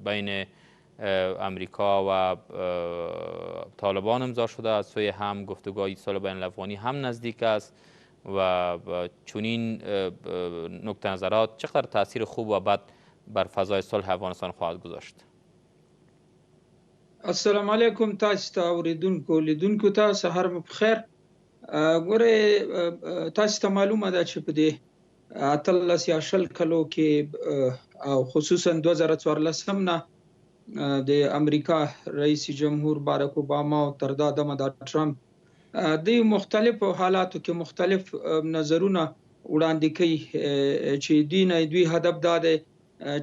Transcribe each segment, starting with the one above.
بین امریکا و طالبان امضا شده. از سوی هم گفتگوهای صلح بین الافغانی هم نزدیک است و چنین نقطه نظرات چقدر تاثیر خوب و بد بر فضای صلح افغانستان خواهد گذاشت؟ السلام علیکم تاسو ته اوریدونکو لیدونکو ته سهار مو بخیر. ګوره تاسو ته معلومه ده چې په دې 18 یا 20 کلو کې او خصوصا 2014 نه د امریکا رئیس جمهور باراک اوباما او تر دا دمه د ټرمپ د مختلفو حالاتو کې مختلف نظرونه وړاندې کوي چې دوی هدف دا دی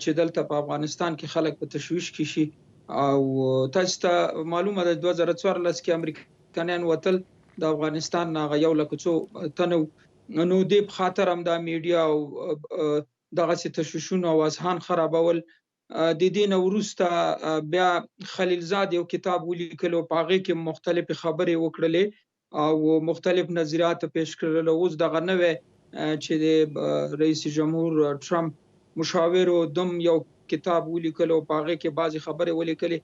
چې دلته په افغانستان کې خلک په تشویش کې شي. او تاسو ته معلومه ده 2014 کې امریکایان وتل د افغانستان نه 100,000 تنو، نو دې په خاطر هم د میډیا او دغه تشویشونه او اذهان خرابول. د دې نه وروسته بیا خلیلزاد یو کتاب ولیکلو، په هغه کې مختلف خبرې وکړلې او مختلف نظریات پیش کړل. اوس دغه نوې چې د رئیس جمهور ټرمپ مشاورو دم یو کتاب ولیکلو، په هغه کې بعضی خبرې ولیکلې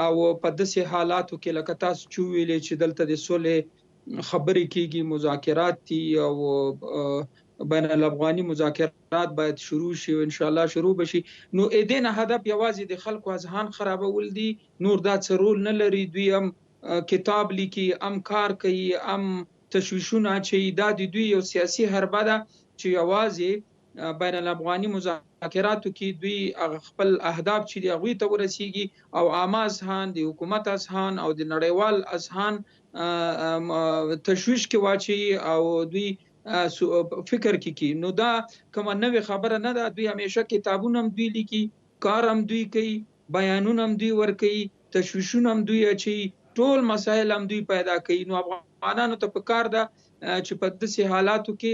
او په داسې حالاتو کې لکه تاسو چې ویلې چې دلته د صلح خبرې کیږي، مذاکرات دي او بین الافغاني مذاکرات باید شروع شي او ان شاء الله شروع بشي. نو دې نه هدف یوازې د خلکو اذهان خرابول دي، نور دا څه رول نه لري. دوی هم کتاب لیکي، هم کار کوي، هم تشویشونه اچوي. دا د دوی یو سیاسي حربه ده چې یوازې بین الافغاني مذاکراتو کې دوی خپل اهداف چې دی هغوی ته ورسیږي او عامه اذهان، د حکومت اذهان او د نړیوال اذهان تشویش کې واچي او دوی فکر کې. نو دا کومه نوې خبره نه ده. دوی همیشه کتابونه هم دوی لیکي، کار هم دوی کوي، بیانونه هم دوی ورکوي، تشویشونه هم دوی اچي، ټول مسایل هم دوی پیدا کوي. نو افغانانو ته پکار ده چې په داسې حالاتو کې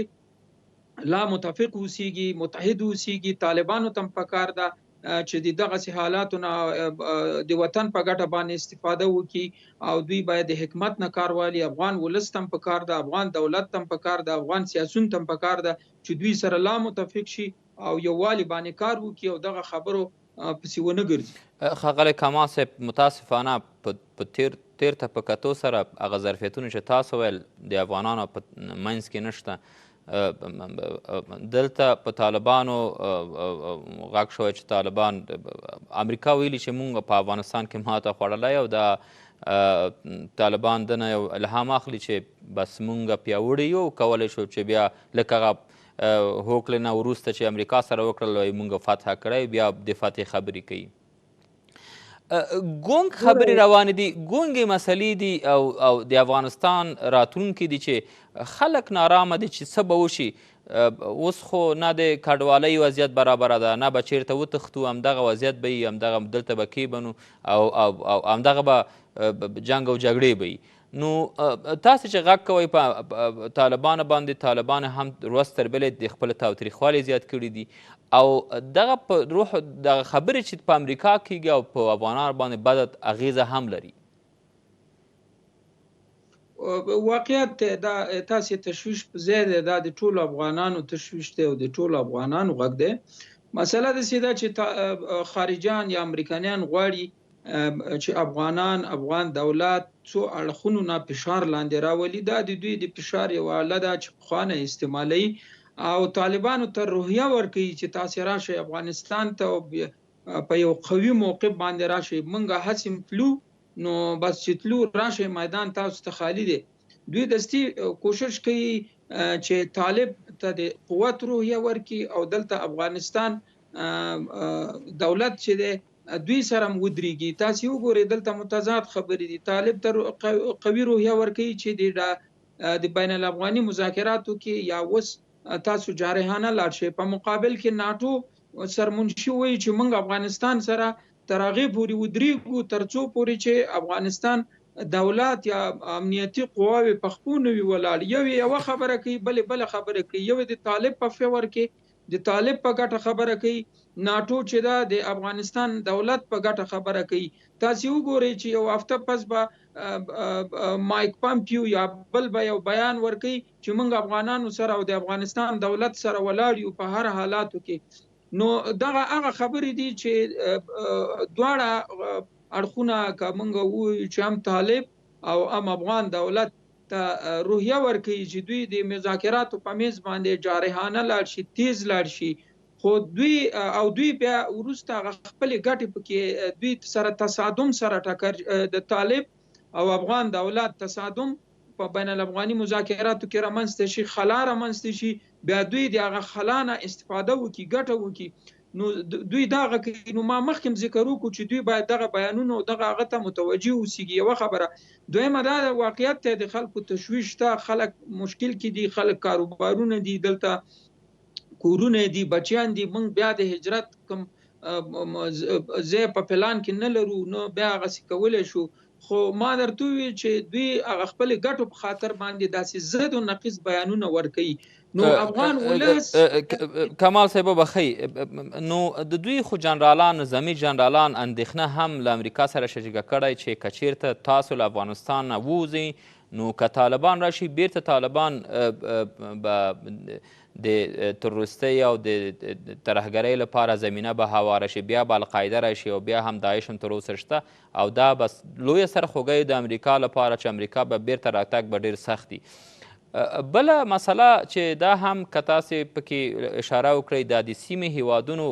لا متفق اوسیږي، متحد اوسیږي. طالبانو ته پکار ده چې دغه حالاتو نه د وطن په ګټه باندې استفاده وکړي او دوی باید د حکمت نه کار والی. افغان ولس ته پکار ده، افغان دولت ته پکار ده، افغان سیاسون ته پکار ده چې دوی سره لا متفق شي او یووالي باندې کار وکړي او دغه خبرو پسې ونه ګرځي. ښاغلی کمال صاحب، متاسفانه په تیر ته په کتو سره هغه ظرفیتونه چې تاسو ویل د افغانانو په منځ کې نشته. دلته په طالبانو غږ شوی چې طالبان، امریکا ویلي چې مونږ په افغانستان کې ماته خوړلی او د طالبان دنه یو الهام اخلي چې بس مونږ پیاوړي یو، کولی شو چې بیا لکه هغه هوکړې نه وروسته چې امریکا سره وکړل وایي مونږ فتح کړی، بیا د فتح خبرې کوي. ګونګ خبرې روانې دي، ګونګې مسلې دي او د افغانستان راتلونکي دي چې خلک نارامه دي چې څه به وشي. اوس خو نه د کډوالۍ وضعیت برابره ده، نه به چیرته وتښتو، همدغه وضعیت به وي، همدغه دلته به کېبنو او همدغه به جنګ او جګړې به وي. نو تاسې چې غږ کوئ په طالبانو باندې، طالبان هم ورځ تر بلې د خپل تاوتریخوالي زیات کړي دي او دغه په روح دغه خبرې چې په امریکا کېږي او په افغانانو باندې بد اغیزه هم لري. واقعیت دا تاسې تشویش په ځای دی، دا د ټولو افغانانو تشویش دی او د ټولو افغانانو غږ دی. مسله داسې ده چې خارجیان یا امریکایان غواړي چې افغان دولت څو اړخونو نه فشار لاندې راولي. دا د دوی د فشار یوه اله ده چې پخوا نه استعمالوي او طالبانو ته روحیه ورکوي چې تاسې راشئ افغانستان ته په یو قوي موقف باندې راشئ. موږ هسې تلو، نو بس چې تلو راشئ میدان تاسو ته خالی دی. دوی دستي کوشش کوي چې طالب ته د قوت روحیه ورکړي او دلته افغانستان دولت چې دی دوی سره ودرېږي. تاسې وګورئ دلته متضاد خبرې دي. طالب ته قوي روحیه ورکوي چې د بین الافغاني مذاکراتو کې یا اوس تاسو جارحانه لاړ شئ، په مقابل کې ناټو سرمنشي وایي چې موږ افغانستان سره تر هغې پورې ودرېږو تر څو پورې چې افغانستان دولت یا امنیتي قواوې په خپو نه وي ولاړ. یوه خبره کوي، بله خبره کوي. یو د طالب په فیور کې د طالب په ګټه خبره کوي، ناټو چې دا د افغانستان دولت په ګټه خبره کوي. تاسې وګورئ چې یو هفته پس به مایک پامپیو یا بل به یو بیان ورکوي چې موږ افغانانو سره او د افغانستان دولت سره ولاړ یو په هر حالاتو کې. نو دغه هغه خبرې دي چې دواړه اړخونه که موږ ووایو چې هم طالب او هم افغان دولت ته روحیه ورکوي چې دوی د مذاکراتو په میز باندې جارحانه لاړ شي، تیز لاړ شي، خو دوی بیا وروسته هغه خپلې ګټې پکې دوی سره تصادم سره ټکر د طالب او افغان دولت تصادم په بین الافغاني مذاکراتو کې رامنځته شي، خلا رامنځته شي، بیا دوی د هغه خلا نه استفاده وکړي، ګټه وکړي. نو دوی دغه کوي. نو ما مخکې ذکر وکړو چې دوی باید دغه بیانونه او دغه هغه ته متوجه اوسیږي. یوه خبره. دویمه دا واقعیت ته د خلکو تشویش ته، خلک مشکل کې دي، خلک کاروبارونه دي، دلته کورونه دي، بچیان دي. موږ بیا د هجرت کوم ځای په پلان کې نه لرو، نو بیا هغسې کولی شو. خو ما درته وویل چې دوی هغه خپلې ګټو په خاطر باندې داسې ضد و نقیض بیانونه ورکوي. نو افغان ولس کمال صاحب بخی، نو د دوی خو جنرالان، نظامي جنرالان اندېښنه هم له امریکا سره شریکه کړی چې که چېرته تاسو له افغانستان نه ووځئ نو که طالبان راشي بیرته طالبان به د تروریستۍ او د ترهګرۍ لپاره زمینه به هواره شي، بیا به القاعده راشي او بیا هم داعش هم تر اوسه شته، او دا بس لویه سرخوږی د امریکا لپاره چې امریکا به بیرته راتګ به ډېر سخت وي. بله مسله چې دا هم که تاسې پکې اشاره وکړئ، دا د سیمې هیوادونو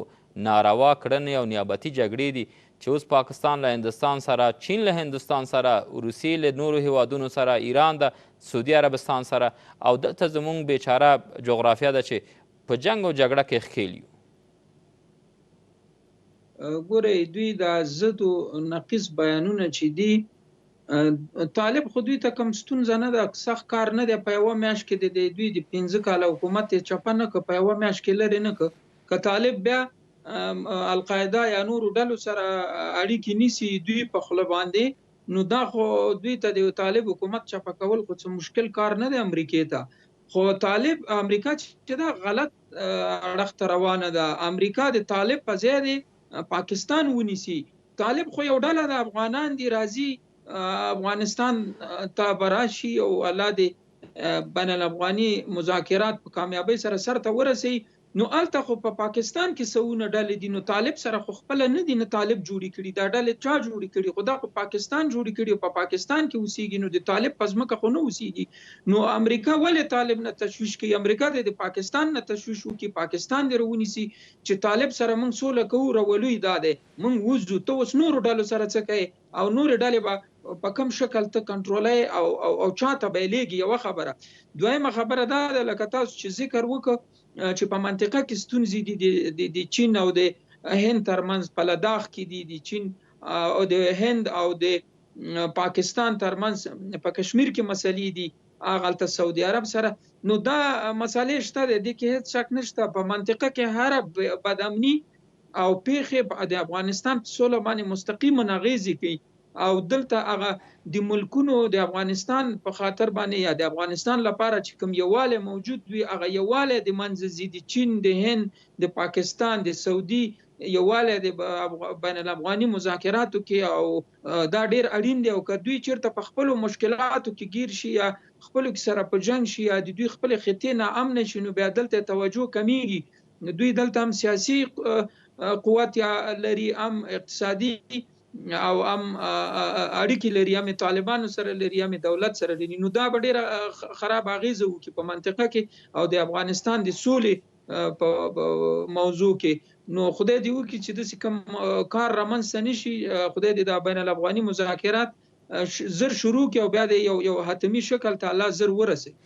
ناروا کړنې او نیابتي جګړې دي چې اوس پاکستان له هندوستان سره، چین له هندوستان سره، روسیې له نورو هیوادونو سره، ایران د سعودي عربستان سره، او دلته زموږ بیچاره جغرافیه ده چې په جنګ او جګړه کې ښکېل یو. ګورئ، دوی دا ضد و نقیض بیانونه چې دي، طالب خو دوی ته کوم ستونزه نه ده، سخت کار نه دی. په یوه میاشت کې د دوی د 15 کاله حکومت یې چپه نه کړ، په یوه میاشت کې لرې نه کړ. که طالب بیا القاعده یا نورو ډلو سره اړیکې نیسي دوی په خوله باندې، نو دا خو دوی ته د طالب حکومت چپه کول خو څه مشکل کار نه دی امریکې ته. خو طالب امریکا چې دا غلط اړخ ته روانه ده. امریکا د طالب په ځای د پاکستان ونیسي. طالب خو یو ډله د افغانان دي، راځي افغانستان ته براشي او الله د بین الافغاني مذاکرات په کامیابی سره سرته ورسي. نو الته خو په پاکستان کې سونه ډلې دي، نو طالب سره خو خپل نه دي، نه طالب جوړی کړي، دا ډلې چا جوړی کړي؟ خو دا خو پاکستان جوړی کړي او په پاکستان کې اوسېږي، نو د طالب په ځمکه خو نه اوسېږي. نو امریکا ولې طالب نه تشویش کوي؟ امریکا د پاکستان نه تشویش وکړي، پاکستان دې راونیسي چې طالب سره موږ سوله کوو. راولوی دا دی موږ وځو، ته اوس نورو ډلو سره څه کوې او نورې ډلې به په کوم شکل ته کنټرولوي او چاته به یې لیږي؟ یوه خبره. دویمه خبره دا ده، لکه تاسو چې ذکر وکړ چې په منطقه کې ستونزې دي د چین او د هند ترمنځ، په لداخ کې دي د چین او د هند او د پاکستان ترمنځ، په کشمیر کې مسلې دي، هغلته سعودي عرب سره. نو دا مسالې شته، د دې کې هیڅ شک نشته. په منطقه کې هر بدامني او پیښې د افغانستان په سوله باندې مستقیما اغیزې کوي، او دلته هغه د ملکونو د افغانستان په خاطر باندې یا د افغانستان لپاره چې کوم یووالی موجود وي، هغه یووالی د منځه ځي. د چین، د هند، د پاکستان، د سعودي یووالی د بین الافغاني مذاکراتو کې، او دا ډیر اړین دی. او که دوی چیرته په خپلو مشکلاتو کې گیر شي یا خپلو کې سره په جنگ شي یا د دوی خپل خطې نا امن شي، نو بیا دلته توجه کمیږي. دوی دلته هم سیاسي قوت یا لري، هم اقتصادي او هم اړیکې لري، هم طالبانو سره لري، هم دولت سره لري. نو دا به ډیره خراب اغیزه وکړي په منطقه کې او د افغانستان د سولې په موضوع کې. نو خدای دې وکړي چې داسې کوم کار رامنځته نشي. خدای دې د بین الافغاني مذاکرات زر شروع کړي او بیا د یو حتمي شکل ته الله زر ورسي.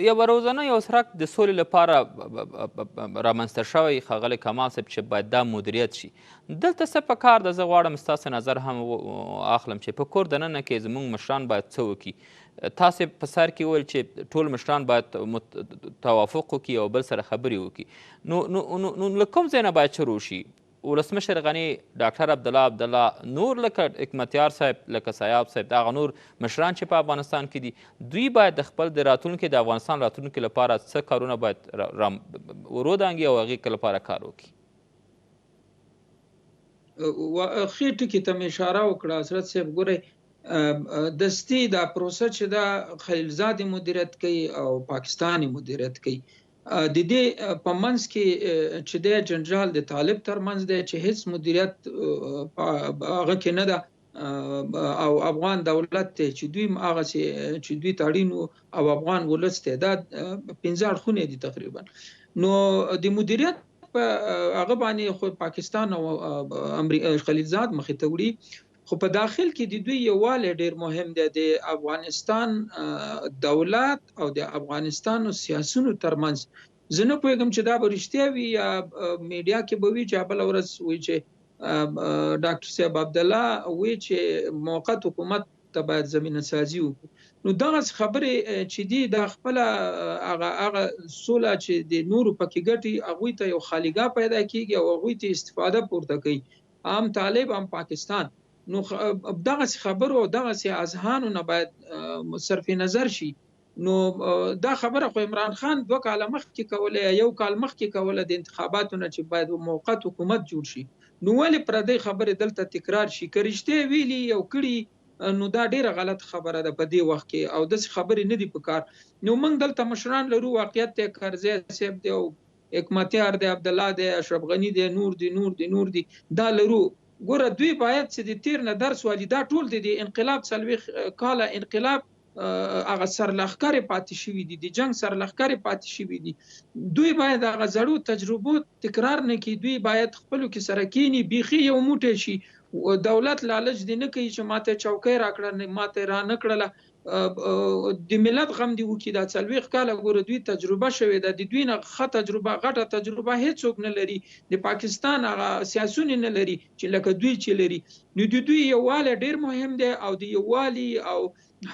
یو روزانه یو سرک د سولې لپاره رامنځته شوی ښاغلی کمال صاحب چې باید دا مدیریت شي. دلته څه په کار ده؟ زه غواړم ستاسو نظر هم اخلم چې په کور دننه کې زموږ مشران باید څه وکړي. تاسې په سر کې وویل چې ټول مشران باید توافق وکړي او بل سره خبرې وکړي. نو له کوم ځای نه باید شروع شي؟ ولسمشر غني، ډاکټر عبدالله، نور لکه حکمتیار صاحب، لکه سیاب صاحب، دغه نور مشران چې په افغانستان کې دي، دوی باید د خپل د راتلونکي د افغانستان راتلونکي لپاره څه کارونه باید ورودانګي او هغې لپاره کار وکړي؟ ښې ټکي ته مې اشاره وکړه حضرت صاحب. ګورئ، دستي دا پروسه چې دا خلیلزاد مدیریت کوي او پاکستان مدیریت کوي، د دې په منځ کې چې د جنجال د طالب ترمنځ دی چې هیڅ مدیریت هغه کې نه ده او افغان دولت ته چې دوی هغسې چې دوی ته اړین او افغان ولس تعداد 15 اړخونه دي تقریبا. نو د مدیریت په هغه باندې خو پاکستان او خلیلزاد مخې ته وړي، خو په داخل کې د دوی یووالی ډیر مهم دی. د افغانستان دولت او د افغانستان سیاسونو ترمنځ زه نه پوهېږم چې دا به رښتیا وي یا میډیا کې به وي چې بله ورځ وایي چې ډاکټر صاحب عبدالله وایي چې موقت حکومت ته باید زمینه سازي وکړو. نو دغسې خبرې چې دي دا خپله هغه سوله چې د نورو پکې ګټي هغوی ته یو خالیګاه پیدا کېږي او هغوی ته استفاده پورته کوي، هم طالب هم پاکستان. نو دغسې خبرو او دغسې اذهانو نه باید صرف نظر شي. نو دا خبره خو عمران خان 2 کاله مخکې کوله، 1 کال مخکې کوله د انتخاباتو نه چې باید موقت حکومت جوړ شي. نو ولې پردۍ خبرې دلته تکرار شي؟ که رښتیا ویلي او کړي نو دا ډیره غلط خبره ده په دې وخت کې، او داسې خبرې نه دي پکار. نو موږ دلته مشران لرو، واقعیت دی کرزی صاحب دی او حکمتیار دی، عبدالله دی، اشرف غني دی، نور دی دا لرو. ګوره دوی باید چې د تیر نه درس والی، دا ټول د انقلاب 40 کاله انقلاب هغه سرلښکرې پاتې شوي دي، د جنګ سرلښکرې پاتې شوي دي. دوی باید هغه زړو تجربو تکرار نه کړي، دوی باید خپلو کې سره کینی بیخي یو موټی شي. دولت لالچ دی نه کوي چې ماته چوکۍ راکړه، ماته را نه کړله، د ملت غم دی وکړي. دا 40 کاله ګوره دوی تجربه شوې ده، د دوی نه ښه تجربه غټه تجربه هیڅوک نه لري، د پاکستان هغه سیاسون نه لري چې لکه دوی چې لري. نو د دوی یووالی ډیر مهم دی او د یووالي او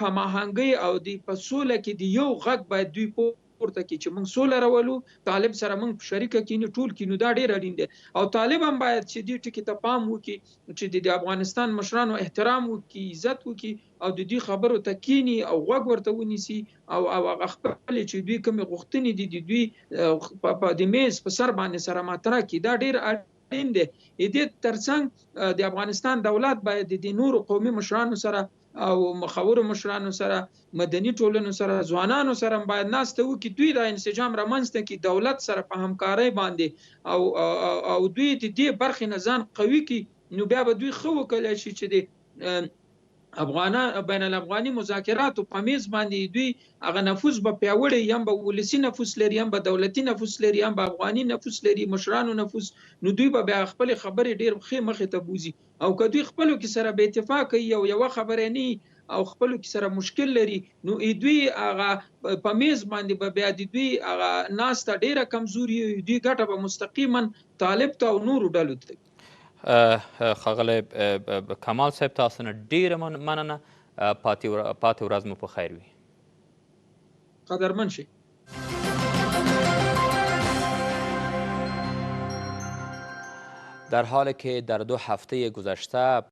هماهنګۍ او د په سوله کې د یو غږ باید دوی پورته کړي چې موږ سوله راولو، طالب سره موږ په شریکه کینو، ټول کینو. دا ډیر اړین دی او طالب هم باید چې دې ټکي ته پام وکړي چې د افغانستان مشرانو احترام وکړي، عزت وکړي او د دې خبرو ته کینی او غوږ ورته ونیسي او هغه خپل چې دوی کومې غوښتنې دي د دوی په د میز په سر باندې سره مطرح کړي. دا ډیر اړین دی. دې ترڅنګ د افغانستان دولت باید د نورو قومي مشرانو سره او مخورو مشرانو سره، مدني ټولنو سره، ځوانانو سره باید ناسته وکړي، دوی دا انسجام رامنځته کړي دولت سره په همکارۍ باندې او دوی د دې برخې نه ځان قوي کړي. نو بیا به دوی ښه وکړلی شي چې د بین الافغاني مذاکراتو په میز باندې دوی هغه نفوذ به پیاوړی، هم به ولسي نفوذ لري، هم به دولتي نفوذ لري، هم به افغاني نفوذ لري، مشرانو نفوذ. نو دوی به بیا خپل خبرې ډیر ښه مخې ته بوزي. او که دوی خپلو کې سره به اتفاق کوي او یوه خبره نه او خپلو کې سره مشکل لري، نو دوی هغه په میز باندې به بیا د دوی هغه ناسته ډیره کمزوري، دوی ګټه به مستقیما طالب ته او نورو ډلو ته. ښاغلی کمال صاحب، تاسو نه ډیره مننه. پاتې ورځ مو په خیر وي. قدرمن شئ. در حالی که در 2 هفته گذشته